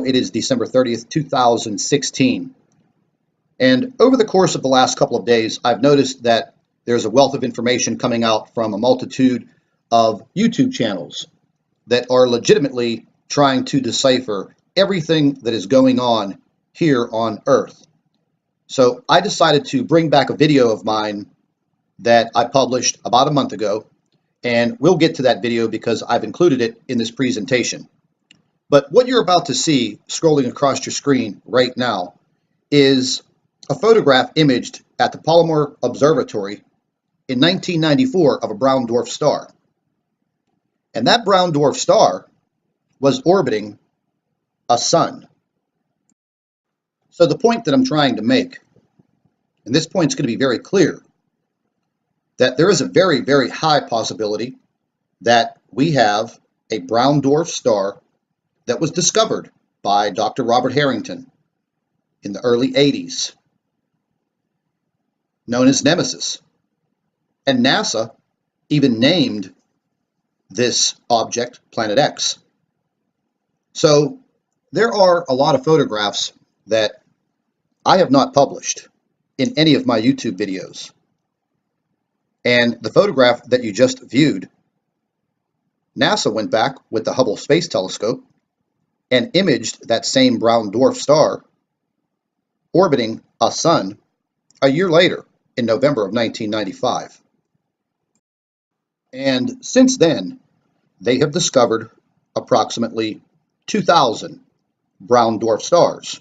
It is December 30th, 2016. And over the course of the last couple of days, I've noticed that there's a wealth of information coming out from a multitude of YouTube channels that are legitimately trying to decipher everything that is going on here on Earth. So I decided to bring back a video of mine that I published about a month ago, and we'll get to that video because I've included it in this presentation. But what you're about to see scrolling across your screen right now is a photograph imaged at the Palomar Observatory in 1994 of a brown dwarf star. And that brown dwarf star was orbiting a sun. So the point that I'm trying to make, and this point's going to be very clear, that there is a very, very high possibility that we have a brown dwarf star that was discovered by Dr. Robert Harrington in the early 80s, known as Nemisis. And NASA even named this object Planet X. So there are a lot of photographs that I have not published in any of my YouTube videos. And the photograph that you just viewed, NASA went back with the Hubble Space Telescope and imaged that same brown dwarf star orbiting a sun a year later in November of 1995. And since then, they have discovered approximately 2,000 brown dwarf stars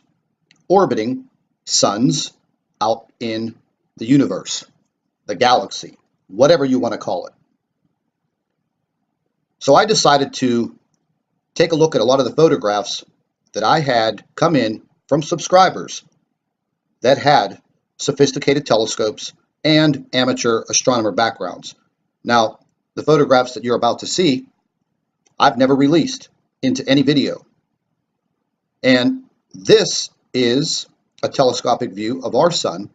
orbiting suns out in the universe, the galaxy, whatever you want to call it. So I decided to take a look at a lot of the photographs that I had come in from subscribers that had sophisticated telescopes and amateur astronomer backgrounds. Now, the photographs that you're about to see, I've never released into any video. And this is a telescopic view of our sun,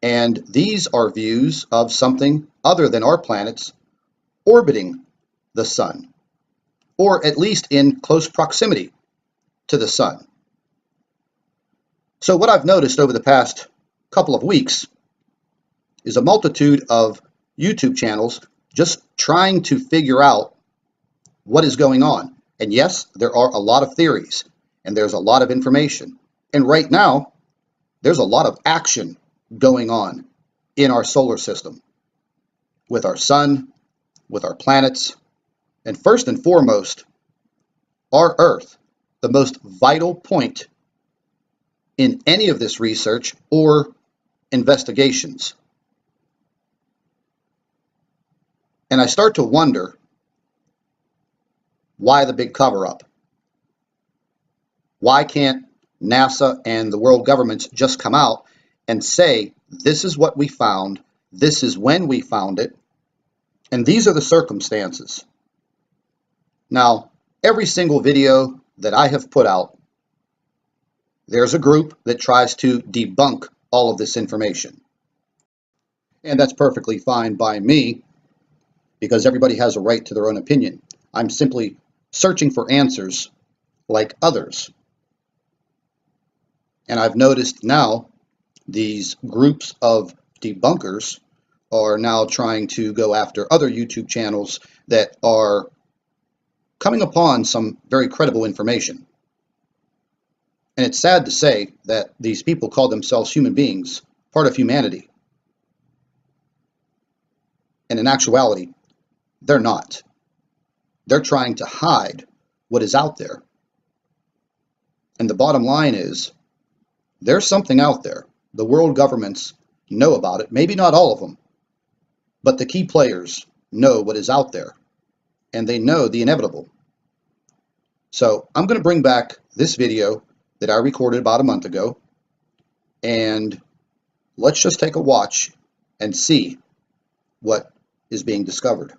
and these are views of something other than our planets orbiting the sun, or at least in close proximity to the sun. So what I've noticed over the past couple of weeks is a multitude of YouTube channels just trying to figure out what is going on. And yes, there are a lot of theories, and there's a lot of information. And right now, there's a lot of action going on in our solar system, with our sun, with our planets, and first and foremost, our Earth, the most vital point in any of this research or investigations. And I start to wonder, why the big cover-up? Why can't NASA and the world governments just come out and say, this is what we found, this is when we found it, and these are the circumstances? Now, every single video that I have put out, there's a group that tries to debunk all of this information. And that's perfectly fine by me, because everybody has a right to their own opinion. I'm simply searching for answers like others. And I've noticed now these groups of debunkers are now trying to go after other YouTube channels that are coming upon some very credible information. And it's sad to say that these people call themselves human beings, part of humanity. And in actuality, they're not. They're trying to hide what is out there. And the bottom line is, there's something out there. The world governments know about it. Maybe not all of them, but the key players know what is out there, and they know the inevitable. So I'm going to bring back this video that I recorded about a month ago, and let's just take a watch and see what is being discovered.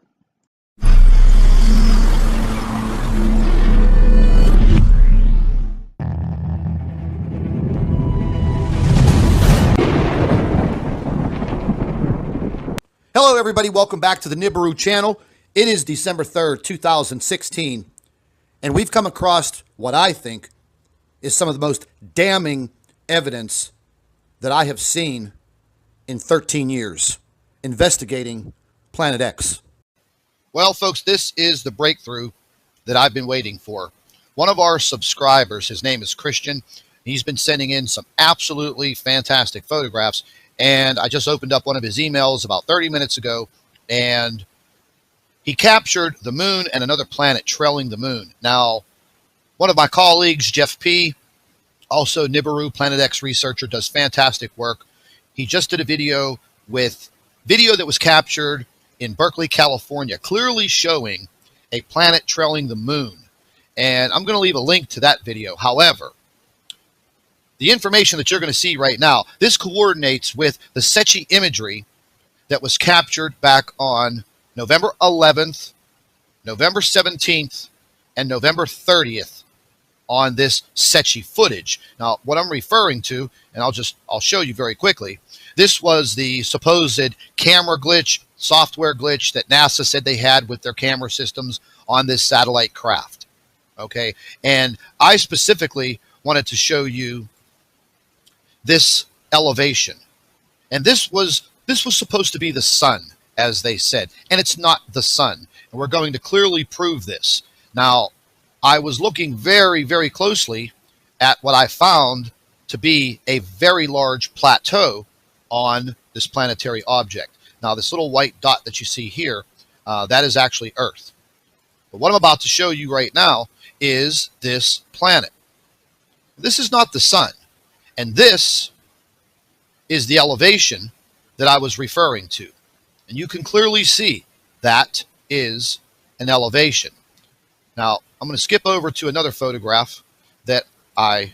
Hello everybody, welcome back to the Nibiru channel. It is December 3rd, 2016, and we've come across what I think is some of the most damning evidence that I have seen in 13 years investigating Planet X. Well, folks, this is the breakthrough that I've been waiting for. One of our subscribers, his name is Christian, he's been sending in some absolutely fantastic photographs, and I just opened up one of his emails about 30 minutes ago, and he captured the moon and another planet trailing the moon. Now, one of my colleagues, Jeff P., also Nibiru Planet X researcher, does fantastic work. He just did a video that was captured in Berkeley, California, clearly showing a planet trailing the moon. And I'm going to leave a link to that video. However, the information that you're going to see right now, this coordinates with the Secchi imagery that was captured back on November 11th, November 17th, and November 30th on this Secchi footage. Now, what I'm referring to, and I'll show you very quickly, this was the supposed camera glitch, software glitch that NASA said they had with their camera systems on this satellite craft. Okay, and I specifically wanted to show you this elevation, and this was supposed to be the sun, as they said, and it's not the sun, and we're going to clearly prove this. Now, I was looking very, very closely at what I found to be a very large plateau on this planetary object. Now, this little white dot that you see here, that is actually Earth. But what I'm about to show you right now is this planet. This is not the sun, and this is the elevation that I was referring to. And you can clearly see that is an elevation. Now, I'm going to skip over to another photograph that I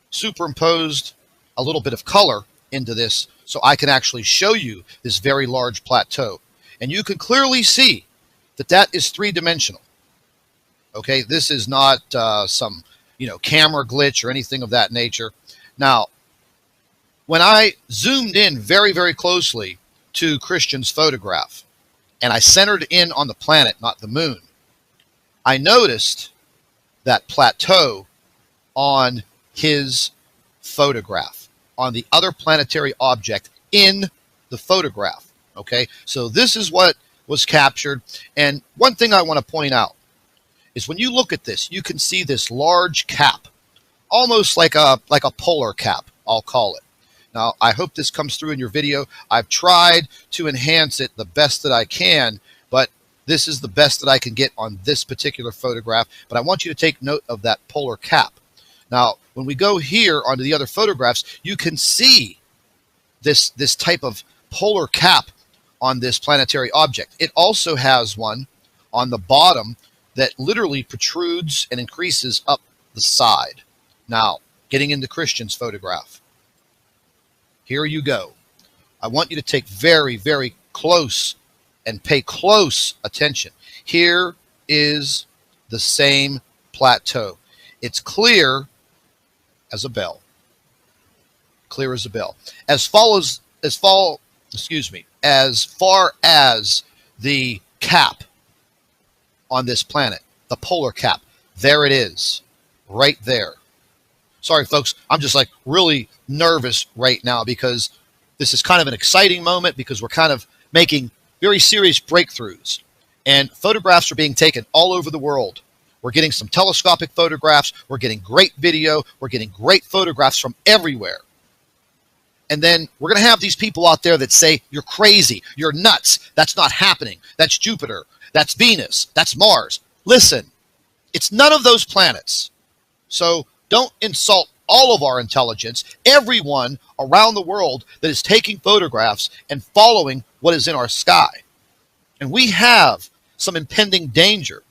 superimposed a little bit of color into this so I can actually show you this very large plateau. And you can clearly see that that is three-dimensional. Okay, this is not some, camera glitch or anything of that nature. Now, when I zoomed in very, very closely to Christian's photograph, and I centered in on the planet, not the moon, I noticed that plateau on his photograph, on the other planetary object in the photograph. Okay, so this is what was captured. And one thing I want to point out is when you look at this, you can see this large cap, almost like a polar cap, I'll call it. Now, I hope this comes through in your video. I've tried to enhance it the best that I can, but this is the best that I can get on this particular photograph. But I want you to take note of that polar cap. Now, when we go here onto the other photographs, you can see this type of polar cap on this planetary object. It also has one on the bottom that literally protrudes and increases up the side. Now, getting into Christian's photograph. Here you go. I want you to take very, very close and pay close attention. Here is the same plateau. It's clear as a bell. Clear as a bell. As far as the cap on this planet, the polar cap, there it is, right there. Sorry, folks, I'm just like really nervous right now because this is kind of an exciting moment because we're kind of making very serious breakthroughs, and photographs are being taken all over the world. We're getting some telescopic photographs. We're getting great video. We're getting great photographs from everywhere. And then we're going to have these people out there that say, you're crazy. You're nuts. That's not happening. That's Jupiter. That's Venus. That's Mars. Listen, it's none of those planets. So don't insult all of our intelligence, everyone around the world that is taking photographs and following what is in our sky. And we have some impending danger.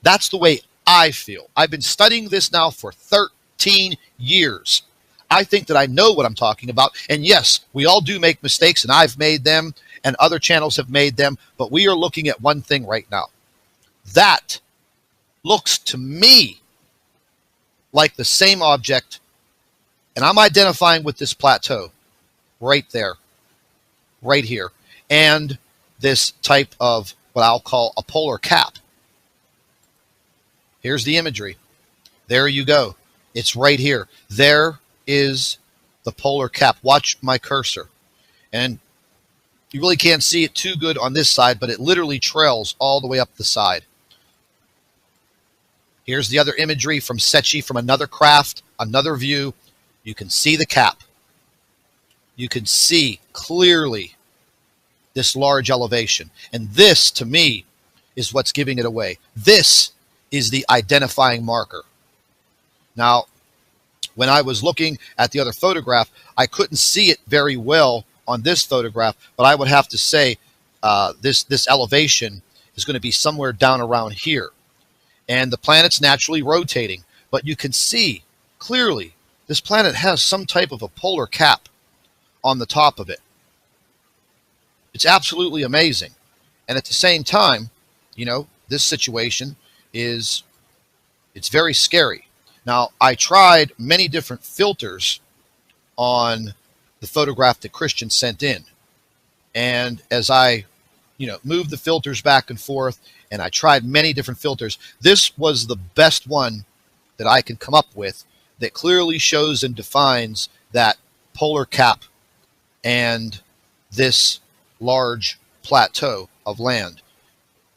That's the way I feel. I've been studying this now for 13 years. I think that I know what I'm talking about. And yes, we all do make mistakes, and I've made them, and other channels have made them. But we are looking at one thing right now. That looks to me like the same object, and I'm identifying with this plateau right there, right here, and this type of what I'll call a polar cap. Here's the imagery. There you go. It's right here. There is the polar cap. Watch my cursor. And you really can't see it too good on this side, but it literally trails all the way up the side. Here's the other imagery from Secchi from another craft, another view. You can see the cap. You can see clearly this large elevation. And this, to me, is what's giving it away. This is the identifying marker. Now, when I was looking at the other photograph, I couldn't see it very well on this photograph, but I would have to say this elevation is going to be somewhere down around here. And the planet's naturally rotating, but you can see clearly this planet has some type of a polar cap on the top of it. It's absolutely amazing. And at the same time, you know, this situation it's very scary. Now, I tried many different filters on the photograph that Christian sent in. And as I, moved the filters back and forth, and I tried many different filters, this was the best one that I could come up with that clearly shows and defines that polar cap and this large plateau of land.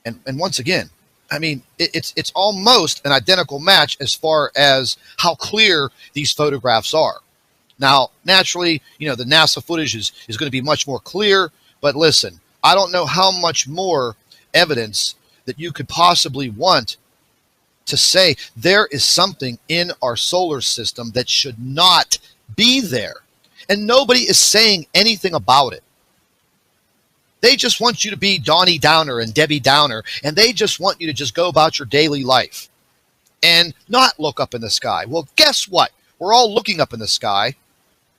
And once again, I mean, it's almost an identical match as far as how clear these photographs are. Now, naturally, the NASA footage is going to be much more clear, but listen, I don't know how much more evidence that you could possibly want to say there is something in our solar system that should not be there. And nobody is saying anything about it. They just want you to be Donnie Downer and Debbie Downer, and they just want you to just go about your daily life and not look up in the sky. Well, guess what? We're all looking up in the sky.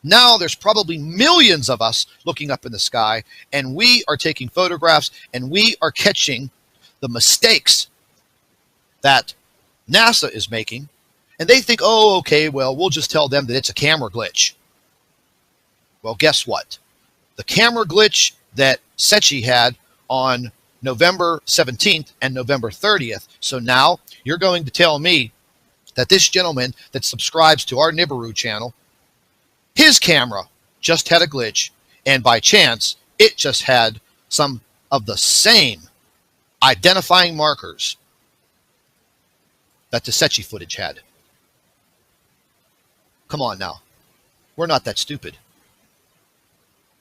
Now there's probably millions of us looking up in the sky, and we are taking photographs, and we are catching the mistakes that NASA is making, and they think, oh, okay, well, we'll just tell them that it's a camera glitch. Well, guess what? The camera glitch that Secchi had on November 17th and November 30th. So now you're going to tell me that this gentleman that subscribes to our Nibiru channel, his camera just had a glitch, and by chance, it just had some of the same identifying markers that the Secchi footage had. Come on now. We're not that stupid.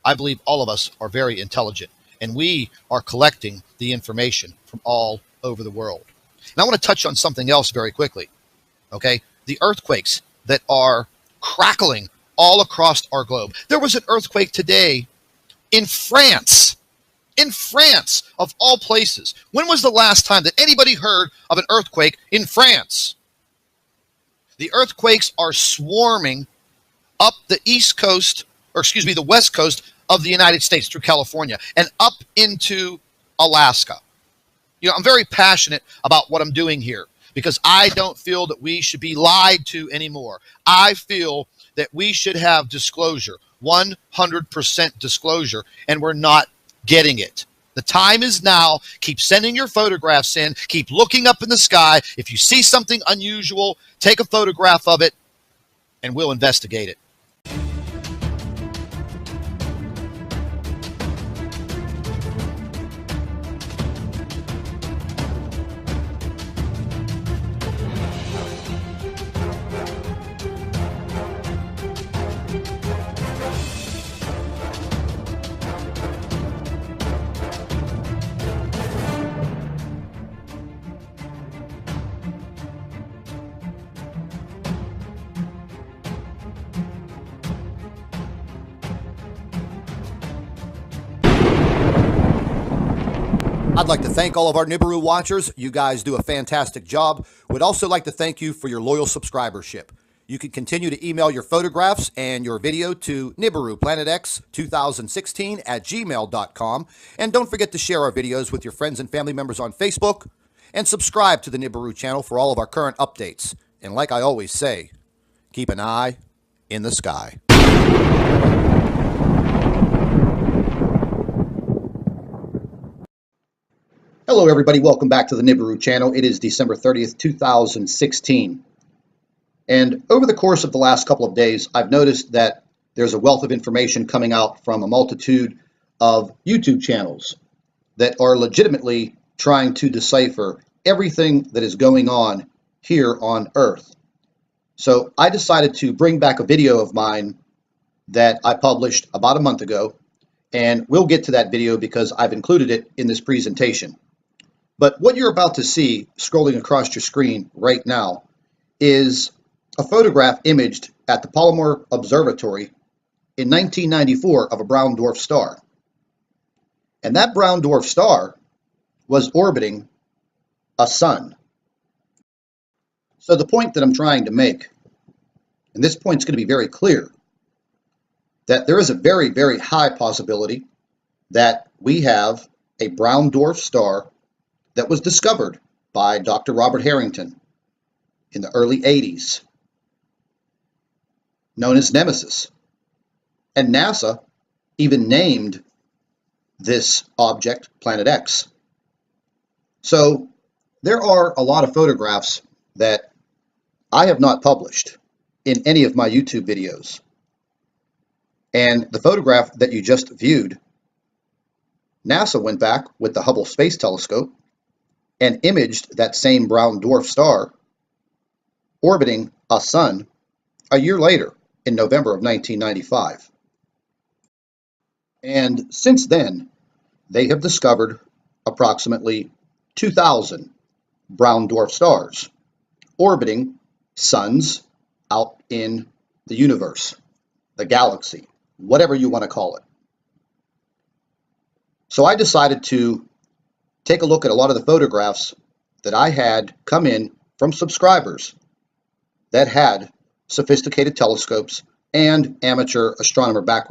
I believe all of us are very intelligent, and we are collecting the information from all over the world. And I want to touch on something else very quickly. Okay? The earthquakes that are crackling all across our globe. There was an earthquake today in France. In France, of all places. When was the last time that anybody heard of an earthquake in France? The earthquakes are swarming up the the west coast of the United States through California and up into Alaska. I'm very passionate about what I'm doing here because I don't feel that we should be lied to anymore. I feel that we should have disclosure, 100% disclosure, and we're not getting it. The time is now. Keep sending your photographs in. Keep looking up in the sky. If you see something unusual, take a photograph of it, and we'll investigate it. I'd like to thank all of our Nibiru watchers. You guys do a fantastic job. We'd also like to thank you for your loyal subscribership. You can continue to email your photographs and your video to NibiruPlanetX2016@gmail.com. And don't forget to share our videos with your friends and family members on Facebook. And subscribe to the Nibiru channel for all of our current updates. And like I always say, keep an eye in the sky. Hello everybody, welcome back to the Nibiru channel. It is December 30th, 2016. And over the course of the last couple of days, I've noticed that there's a wealth of information coming out from a multitude of YouTube channels that are legitimately trying to decipher everything that is going on here on Earth. So I decided to bring back a video of mine that I published about a month ago, and we'll get to that video because I've included it in this presentation. But what you're about to see scrolling across your screen right now is a photograph imaged at the Palomar Observatory in 1994 of a brown dwarf star. And that brown dwarf star was orbiting a sun. So the point that I'm trying to make, and this point's going to be very clear, that there is a very, very high possibility that we have a brown dwarf star that was discovered by Dr. Robert Harrington in the early 80s, known as Nemisis. And NASA even named this object Planet X. So there are a lot of photographs that I have not published in any of my YouTube videos. And the photograph that you just viewed, NASA went back with the Hubble Space Telescope and imaged that same brown dwarf star orbiting a sun a year later in November of 1995. And since then, they have discovered approximately 2,000 brown dwarf stars orbiting suns out in the universe, the galaxy, whatever you want to call it. So I decided to take a look at a lot of the photographs that I had come in from subscribers that had sophisticated telescopes and amateur astronomer background.